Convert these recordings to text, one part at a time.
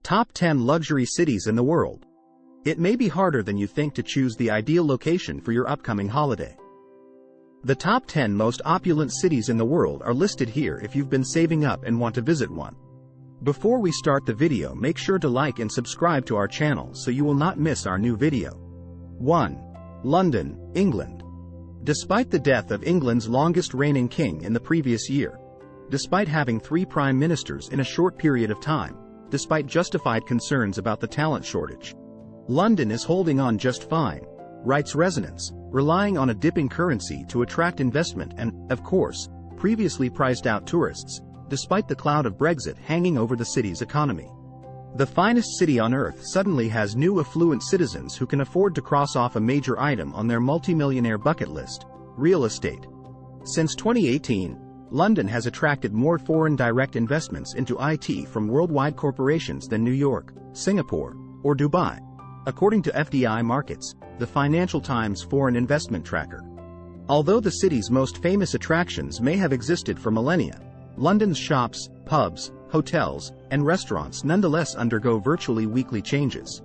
Top 10 Luxury Cities in the World. It may be harder than you think to choose the ideal location for your upcoming holiday. The top 10 most opulent cities in the world are listed here if you've been saving up and want to visit one. Before we start the video, make sure to like and subscribe to our channel so you will not miss our new video. 1. London, England. Despite the death of England's longest reigning king in the previous year, despite having 3 prime ministers in a short period of time, despite justified concerns about the talent shortage, London is holding on just fine, writes Resonance, relying on a dipping currency to attract investment and, of course, previously priced out tourists, despite the cloud of Brexit hanging over the city's economy. The finest city on earth suddenly has new affluent citizens who can afford to cross off a major item on their multimillionaire bucket list: real estate. Since 2018, London has attracted more foreign direct investments into IT from worldwide corporations than New York, Singapore, or Dubai, according to FDI Markets, the Financial Times foreign investment tracker. Although the city's most famous attractions may have existed for millennia, London's shops, pubs, hotels, and restaurants nonetheless undergo virtually weekly changes.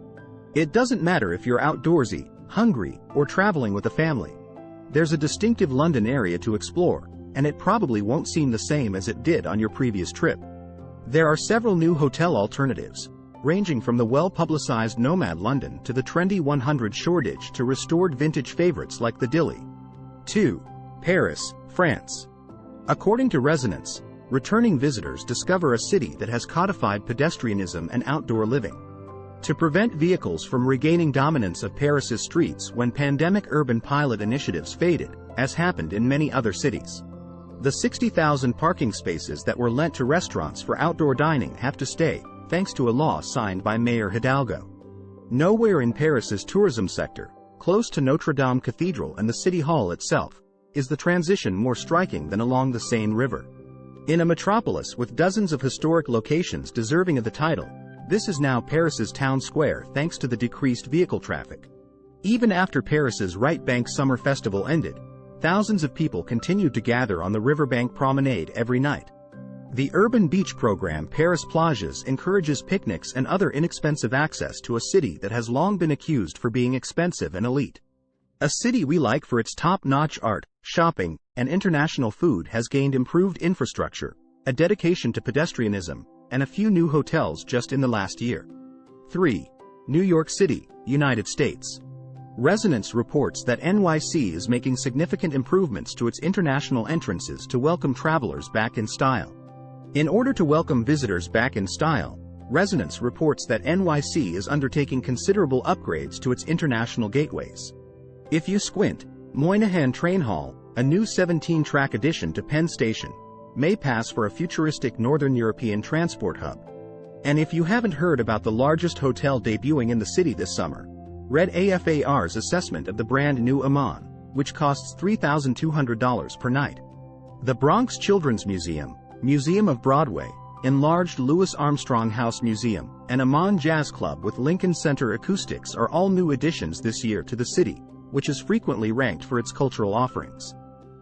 It doesn't matter if you're outdoorsy, hungry, or traveling with a family. There's a distinctive London area to explore, and it probably won't seem the same as it did on your previous trip. There are several new hotel alternatives, ranging from the well-publicized Nomad London to the trendy 100 Shoreditch to restored vintage favorites like the Dilly. 2. Paris, France. According to Resonance, returning visitors discover a city that has codified pedestrianism and outdoor living. To prevent vehicles from regaining dominance of Paris's streets when pandemic urban pilot initiatives faded, as happened in many other cities, the 60,000 parking spaces that were lent to restaurants for outdoor dining have to stay, thanks to a law signed by Mayor Hidalgo. Nowhere in Paris's tourism sector, close to Notre Dame Cathedral and the City Hall itself, is the transition more striking than along the Seine River. In a metropolis with dozens of historic locations deserving of the title, this is now Paris's town square thanks to the decreased vehicle traffic. Even after Paris's Right Bank Summer Festival ended, thousands of people continued to gather on the riverbank promenade every night. The urban beach program Paris Plages encourages picnics and other inexpensive access to a city that has long been accused for being expensive and elite. A city we like for its top-notch art, shopping, and international food has gained improved infrastructure, a dedication to pedestrianism, and a few new hotels just in the last year. 3. New York City, United States. Resonance reports that NYC is making significant improvements to its international entrances to welcome travelers back in style. In order to welcome visitors back in style, Resonance reports that NYC is undertaking considerable upgrades to its international gateways. If you squint, Moynihan Train Hall, a new 17-track addition to Penn Station, may pass for a futuristic Northern European transport hub. And if you haven't heard about the largest hotel debuting in the city this summer, read AFAR's assessment of the brand new Amman, which costs $3,200 per night. The Bronx Children's Museum, Museum of Broadway, enlarged Louis Armstrong House Museum, and Amman Jazz Club with Lincoln Center Acoustics are all new additions this year to the city, which is frequently ranked for its cultural offerings.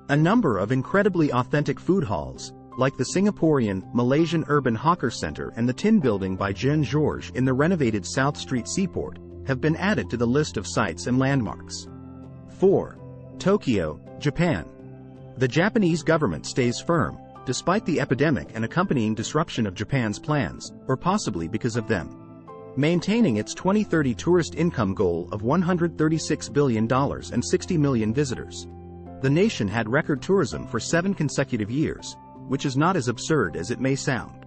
A number of incredibly authentic food halls, like the Singaporean, Malaysian Urban Hawker Center and the Tin Building by Jean Georges in the renovated South Street Seaport, have been added to the list of sites and landmarks. 4. Tokyo, Japan. The Japanese government stays firm, despite the epidemic and accompanying disruption of Japan's plans, or possibly because of them, maintaining its 2030 tourist income goal of $136 billion and 60 million visitors. The nation had record tourism for 7 consecutive years, which is not as absurd as it may sound.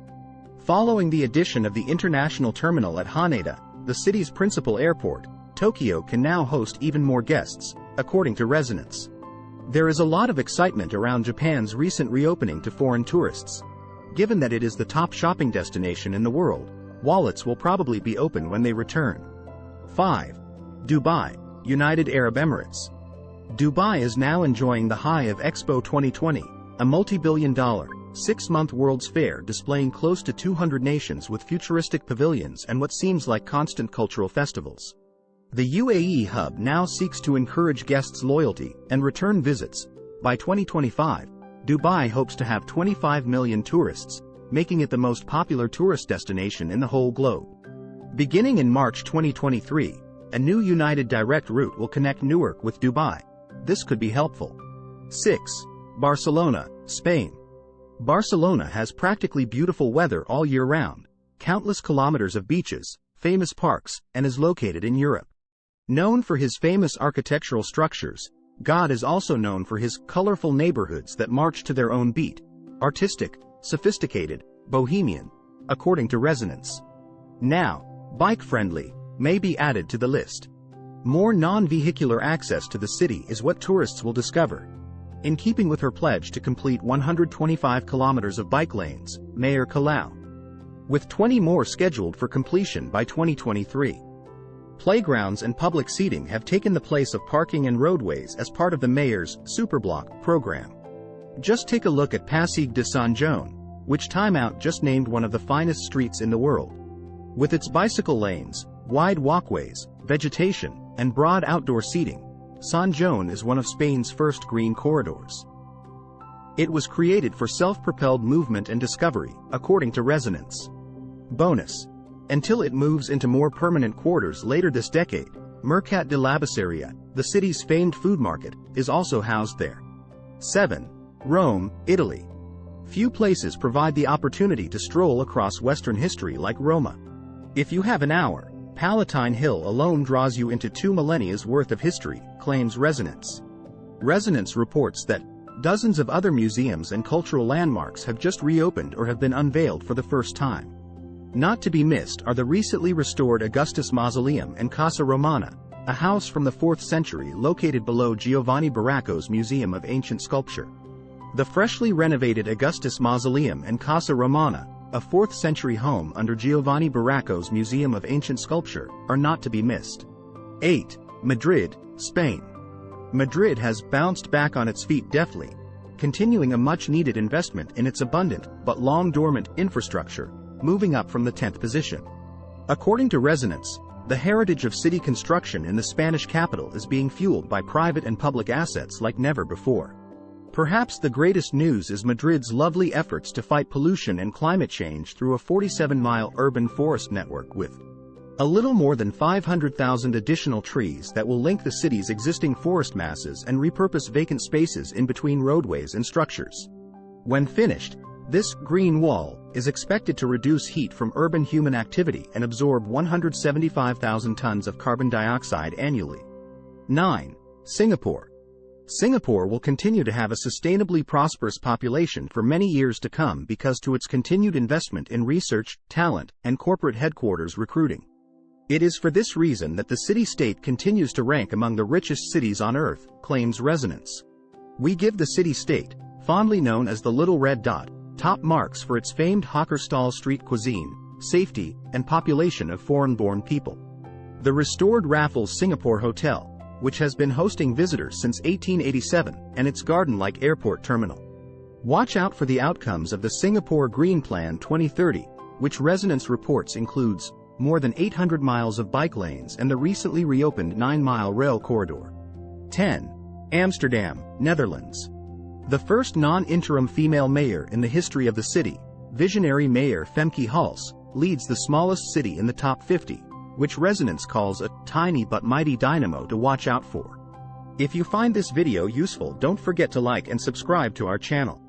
Following the addition of the international terminal at Haneda, the city's principal airport, Tokyo can now host even more guests, according to Resonance. There is a lot of excitement around Japan's recent reopening to foreign tourists. Given that it is the top shopping destination in the world, wallets will probably be open when they return. 5. Dubai, United Arab Emirates. Dubai is now enjoying the high of Expo 2020, a multi-billion-dollar, 6-month World's Fair displaying close to 200 nations with futuristic pavilions and what seems like constant cultural festivals. The UAE hub now seeks to encourage guests' loyalty and return visits. By 2025, Dubai hopes to have 25 million tourists, making it the most popular tourist destination in the whole globe. Beginning in March 2023, a new United Direct route will connect Newark with Dubai. This could be helpful. 6. Barcelona, Spain. Barcelona has practically beautiful weather all year round, countless kilometers of beaches, famous parks, and is located in Europe. Known for his famous architectural structures, God is also known for his colorful neighborhoods that march to their own beat, artistic, sophisticated, bohemian, according to Resonance. Now, bike-friendly may be added to the list. More non-vehicular access to the city is what tourists will discover. In keeping with her pledge to complete 125 kilometers of bike lanes, Mayor Colau, with 20 more scheduled for completion by 2023. Playgrounds and public seating have taken the place of parking and roadways as part of the mayor's Superblock program. Just take a look at Passeig de Sant Joan, which Time Out just named one of the finest streets in the world. With its bicycle lanes, wide walkways, vegetation, and broad outdoor seating, Sant Joan is one of Spain's first green corridors. It was created for self-propelled movement and discovery, according to Resonance. Bonus. Until it moves into more permanent quarters later this decade, Mercat de l'Abasseria, the city's famed food market, is also housed there. 7. Rome, Italy. Few places provide the opportunity to stroll across Western history like Roma. If you have an hour, Palatine Hill alone draws you into 2 millennia's worth of history, claims Resonance. Resonance reports that dozens of other museums and cultural landmarks have just reopened or have been unveiled for the first time. Not to be missed are the recently restored Augustus Mausoleum and Casa Romana, a house from the 4th century located below Giovanni Baracco's Museum of Ancient Sculpture. The freshly renovated Augustus Mausoleum and Casa Romana, a 4th century home under Giovanni Baracco's Museum of Ancient Sculpture, are not to be missed. 8. Madrid, Spain. Madrid has bounced back on its feet deftly, continuing a much-needed investment in its abundant but long-dormant infrastructure, moving up from the 10th position. According to Resonance, the heritage of city construction in the Spanish capital is being fueled by private and public assets like never before. Perhaps the greatest news is Madrid's lovely efforts to fight pollution and climate change through a 47-mile urban forest network with a little more than 500,000 additional trees that will link the city's existing forest masses and repurpose vacant spaces in between roadways and structures. When finished, this green wall is expected to reduce heat from urban human activity and absorb 175,000 tons of carbon dioxide annually. 9. Singapore. Singapore will continue to have a sustainably prosperous population for many years to come because to its continued investment in research, talent, and corporate headquarters recruiting. It is for this reason that the city-state continues to rank among the richest cities on Earth, claims Resonance. We give the city-state, fondly known as the Little Red Dot, top marks for its famed hawker stall street cuisine, safety, and population of foreign-born people. The restored Raffles Singapore Hotel, which has been hosting visitors since 1887, and its garden-like airport terminal. Watch out for the outcomes of the Singapore Green Plan 2030, which Resonance reports includes more than 800 miles of bike lanes and the recently reopened 9-mile rail corridor. 10. Amsterdam, Netherlands. The first non-interim female mayor in the history of the city, visionary Mayor Femke Halse, leads the smallest city in the top 50, which Resonance calls a tiny but mighty dynamo to watch out for. If you find this video useful, don't forget to like and subscribe to our channel.